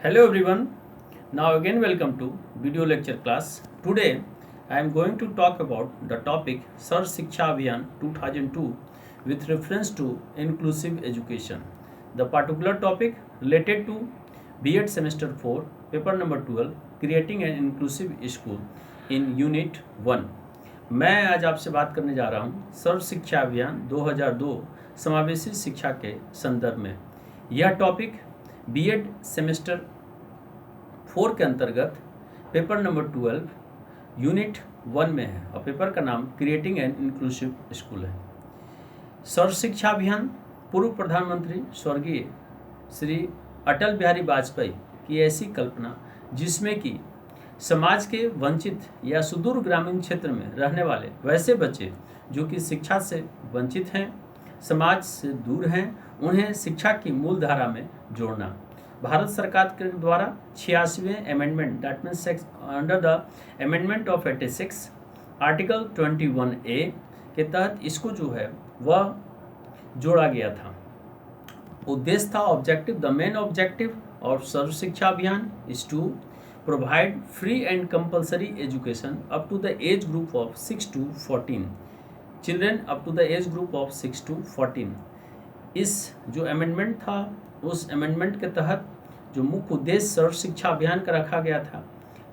Hello everyone. Now again welcome to video lecture class. Today I am going to talk about the topic Sarv Shiksha Abhiyan 2002 with reference to inclusive education. The particular topic related to B.Ed semester 4 paper number 12 creating an inclusive school in unit 1. मैं आज आपसे बात करने जा रहा हूँ सर्व शिक्षा अभियान 2002 समावेशी शिक्षा के संदर्भ में। यह टॉपिक B.Ed सेमेस्टर 4 के अंतर्गत पेपर नंबर 12 यूनिट 1 में है और पेपर का नाम क्रिएटिंग एन इंक्लूसिव स्कूल है। सर्व शिक्षा अभियान पूर्व प्रधानमंत्री स्वर्गीय श्री अटल बिहारी वाजपेयी की ऐसी कल्पना जिसमें कि समाज के वंचित या सुदूर ग्रामीण क्षेत्र में रहने वाले वैसे बच्चे जो कि शिक्षा से वंचित हैं, समाज से दूर हैं, उन्हें शिक्षा की मूल धारा में जोड़ना। भारत सरकार के द्वारा 86वें amendment that means under the amendment of 86 article 21A के तहत इसको जो है वह जोड़ा गया था। उद्देश्य था objective the main objective of Sarva Shiksha Abhiyan is to provide free and compulsory education up to the age group of 6 to 14 children up to the age group of 6 to 14। इस जो अमेंडमेंट था उस अमेंडमेंट के तहत जो मुख्य उद्देश्य सर्व शिक्षा अभियान का रखा गया था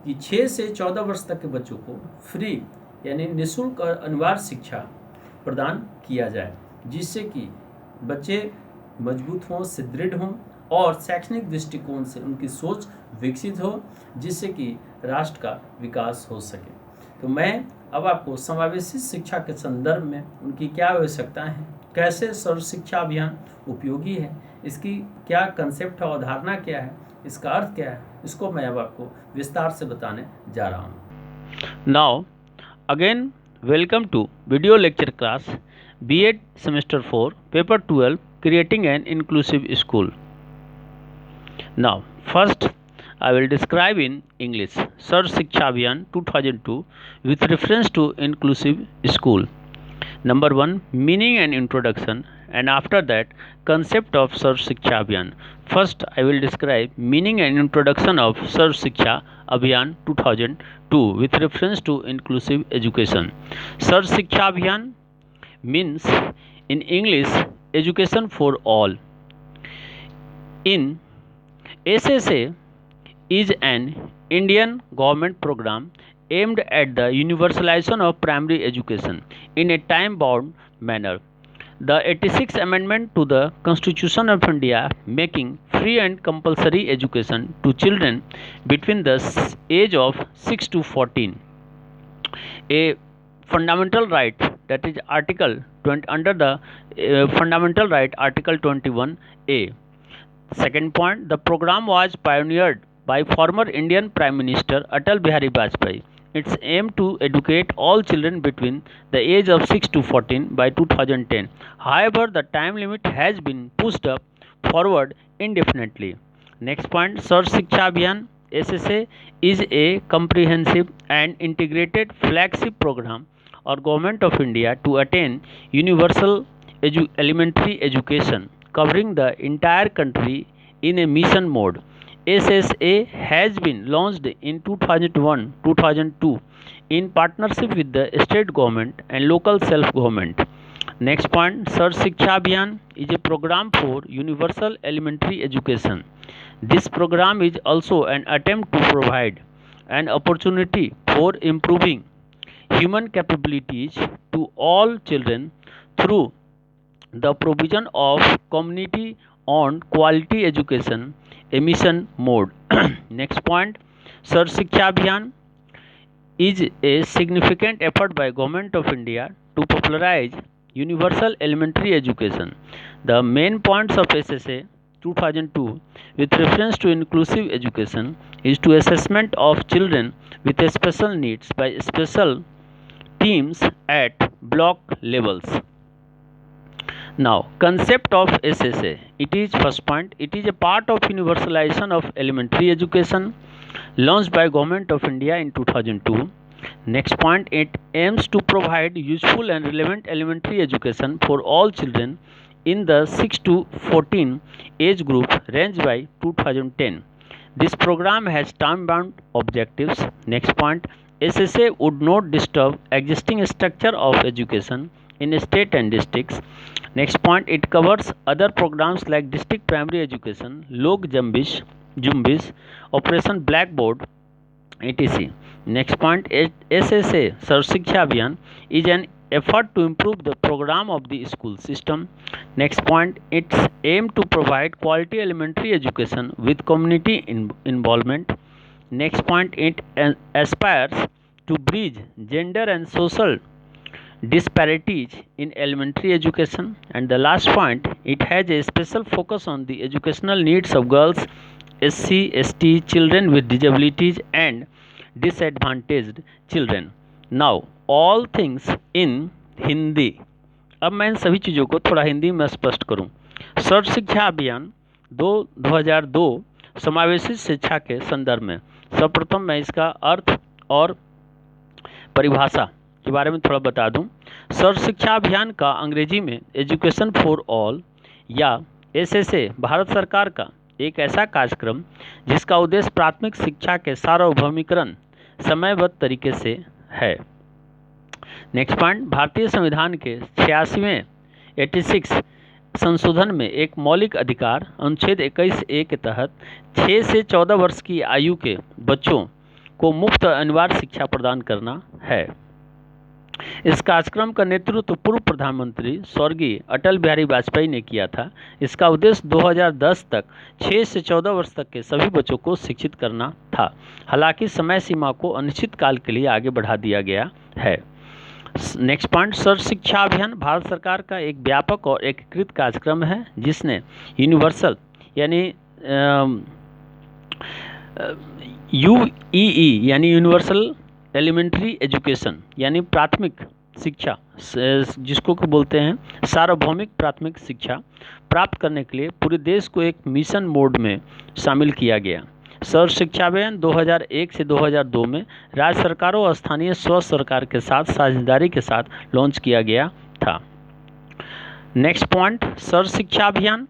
कि 6 से 14 वर्ष तक के बच्चों को फ्री यानी निःशुल्क और अनिवार्य शिक्षा प्रदान किया जाए, जिससे कि बच्चे मजबूत हों, सुदृढ़ हों और शैक्षणिक दृष्टिकोण से उनकी सोच विकसित हो, जिससे कि राष्ट्र का विकास हो सके। तो मैं अब आपको समावेशी शिक्षा के संदर्भ में उनकी क्या आवश्यकताएं हैं, कैसे सर्व शिक्षा अभियान उपयोगी है, इसकी क्या कंसेप्ट है, अवधारणा क्या है, इसका अर्थ क्या है, इसको मैं अब आपको विस्तार से बताने जा रहा हूँ। Now, again, welcome to video lecture class B.Ed semester 4 paper 12 creating an inclusive school. Now, first I will describe in English Sarv Shiksha Abhiyan 2002 with reference to inclusive school. Number 1, meaning and introduction, and after that concept of Sarv Shiksha Abhiyan. First I will describe meaning and introduction of Sarv Shiksha Abhiyan 2002 with reference to inclusive education. Sarv Shiksha Abhiyan means in English education for all. In SSA is an Indian government program aimed at the universalization of primary education in a time-bound manner. The 86th Amendment to the Constitution of India making free and compulsory education to children between the age of 6 to 14 a fundamental right, that is article 20 under the fundamental right article 21A. Second point, the program was pioneered by former Indian Prime Minister Atal Bihari Vajpayee. Its aim to educate all children between the age of 6 to 14 by 2010. However, the time limit has been pushed up forward indefinitely. Next point, Sarv Shiksha Abhiyan SSA is a comprehensive and integrated flagship program of Government of India to attain universal elementary education covering the entire country in a mission mode. SSA has been launched in 2001-2002 in partnership with the state government and local self-government. Next point, Sarv Shiksha Abhiyan is a program for universal elementary education. This program is also an attempt to provide an opportunity for improving human capabilities to all children through the provision of community on quality education, a mission mode. Next point, Sarv Shiksha Abhiyan is a significant effort by Government of India to popularize universal elementary education. The main points of SSA 2002 with reference to inclusive education is to assessment of children with special needs by special teams at block levels. Now, concept of SSA. It is first point. It is a part of universalization of elementary education launched by Government of India in 2002. Next point. It aims to provide useful and relevant elementary education for all children in the 6 to 14 age group range by 2010. This program has time-bound objectives. Next point, SSA would not disturb existing structure of education in state and districts. Next point, it covers other programs like district primary education, Lok Jumbis, Operation Blackboard, etc. Next point, SSA Sarv Shiksha Abhiyan is an effort to improve the program of the school system. Next point, its aim to provide quality elementary education with community involvement. Next point, it aspires to bridge gender and social disparities in elementary education. And the last point, it has a special focus on the educational needs of girls, SC, ST, children with disabilities and disadvantaged children. Now all things in Hindi. अब मैं इन सभी चीज़ों को थोड़ा हिंदी में स्पष्ट करूं. सर्व शिक्षा अभियान 2002 समावेशी शिक्षा के संदर्भ में सर्वप्रथम मैं इसका अर्थ और परिभाषा के बारे में थोड़ा बता दूं. सर्व शिक्षा अभियान का अंग्रेजी में एजुकेशन फॉर ऑल या SSA भारत सरकार का एक ऐसा कार्यक्रम जिसका उद्देश्य प्राथमिक शिक्षा के सार्वभौमिकरण समयबद्ध तरीके से है. नेक्स्ट पॉइंट, भारतीय संविधान के 86वें 86 संशोधन में एक मौलिक अधिकार अनुच्छेद 21A के तहत 6 से 14 वर्ष की आयु के बच्चों को मुफ्त अनिवार्य शिक्षा प्रदान करना है. इस कार्यक्रम का नेतृत्व पूर्व प्रधानमंत्री स्वर्गीय अटल बिहारी वाजपेयी ने किया था. इसका उद्देश्य 2010 तक 6 से 14 वर्ष तक के सभी बच्चों को शिक्षित करना था. हालांकि समय सीमा को अनिश्चित काल के लिए आगे बढ़ा दिया गया है. नेक्स्ट पॉइंट, सर्व शिक्षा अभियान भारत सरकार का एक व्यापक और एकीकृत कार्यक्रम है जिसने यूनिवर्सल यानी UEE यानी यूनिवर्सल एलिमेंट्री एजुकेशन यानी प्राथमिक शिक्षा जिसको बोलते हैं सार्वभौमिक प्राथमिक शिक्षा प्राप्त करने के लिए पूरे देश को एक मिशन मोड में शामिल किया गया. सर्व शिक्षा अभियान 2001 से 2002 में राज्य सरकारों और स्थानीय स्व सरकार के साथ साझेदारी के साथ लॉन्च किया गया था. नेक्स्ट पॉइंट, सर्व शिक्षा अभियान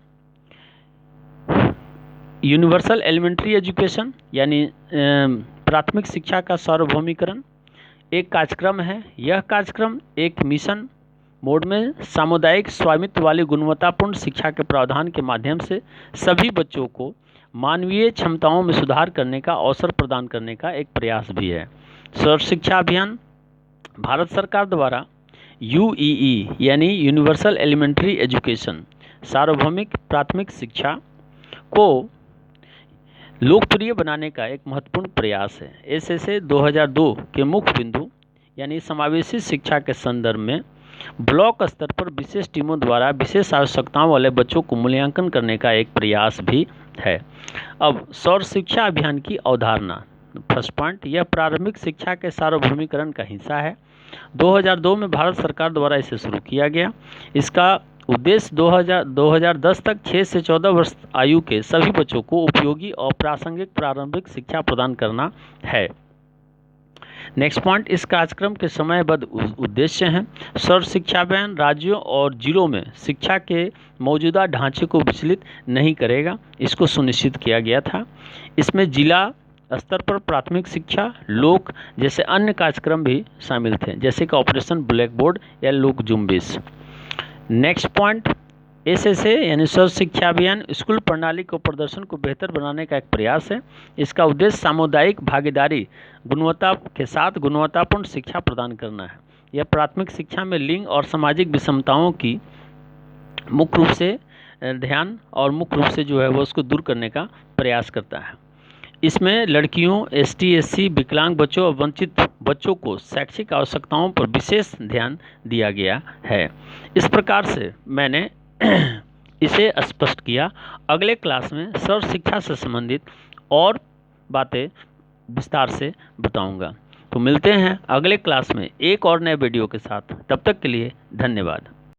यूनिवर्सल एलिमेंट्री एजुकेशन यानी प्राथमिक शिक्षा का सार्वभौमिकरण एक कार्यक्रम है. यह कार्यक्रम एक मिशन मोड में सामुदायिक स्वामित्व वाली गुणवत्तापूर्ण शिक्षा के प्रावधान के माध्यम से सभी बच्चों को मानवीय क्षमताओं में सुधार करने का अवसर प्रदान करने का एक प्रयास भी है. सर्व शिक्षा अभियान भारत सरकार द्वारा UEE यानी यूनिवर्सल एलिमेंट्री एजुकेशन सार्वभौमिक प्राथमिक शिक्षा को लोकप्रिय बनाने का एक महत्वपूर्ण प्रयास है. SSA 2002 के मुख्य बिंदु यानी समावेशी शिक्षा के संदर्भ में ब्लॉक स्तर पर विशेष टीमों द्वारा विशेष आवश्यकताओं वाले बच्चों को मूल्यांकन करने का एक प्रयास भी है. अब सर्व शिक्षा अभियान की अवधारणा. फर्स्ट पॉइंट, यह प्रारंभिक शिक्षा के सार्वभौमिकरण का हिस्सा है. 2002 में भारत सरकार द्वारा इसे शुरू किया गया. इसका उद्देश्य 2010 तक 6 से 14 वर्ष आयु के सभी बच्चों को उपयोगी और प्रासंगिक प्रारंभिक शिक्षा प्रदान करना है. नेक्स्ट पॉइंट, इस कार्यक्रम के समयबद्ध उद्देश्य हैं. सर्व शिक्षा अभियान राज्यों और जिलों में शिक्षा के मौजूदा ढांचे को विचलित नहीं करेगा, इसको सुनिश्चित किया गया था. इसमें जिला स्तर पर प्राथमिक शिक्षा लोक जैसे अन्य कार्यक्रम भी शामिल थे जैसे कि ऑपरेशन ब्लैकबोर्ड या लोक जुम्बिश. नेक्स्ट पॉइंट, SSA यानी सर्व शिक्षा अभियान स्कूल प्रणाली को प्रदर्शन को बेहतर बनाने का एक प्रयास है. इसका उद्देश्य सामुदायिक भागीदारी गुणवत्ता के साथ गुणवत्तापूर्ण शिक्षा प्रदान करना है. यह प्राथमिक शिक्षा में लिंग और सामाजिक विषमताओं की मुख्य रूप से ध्यान और मुख्य रूप से जो है वो उसको दूर करने का प्रयास करता है. इसमें लड़कियों, ST, SC, विकलांग बच्चों और वंचित बच्चों को शैक्षिक आवश्यकताओं पर विशेष ध्यान दिया गया है. इस प्रकार से मैंने इसे स्पष्ट किया. अगले क्लास में सर्व शिक्षा से संबंधित और बातें विस्तार से बताऊंगा. तो मिलते हैं अगले क्लास में एक और नए वीडियो के साथ. तब तक के लिए धन्यवाद.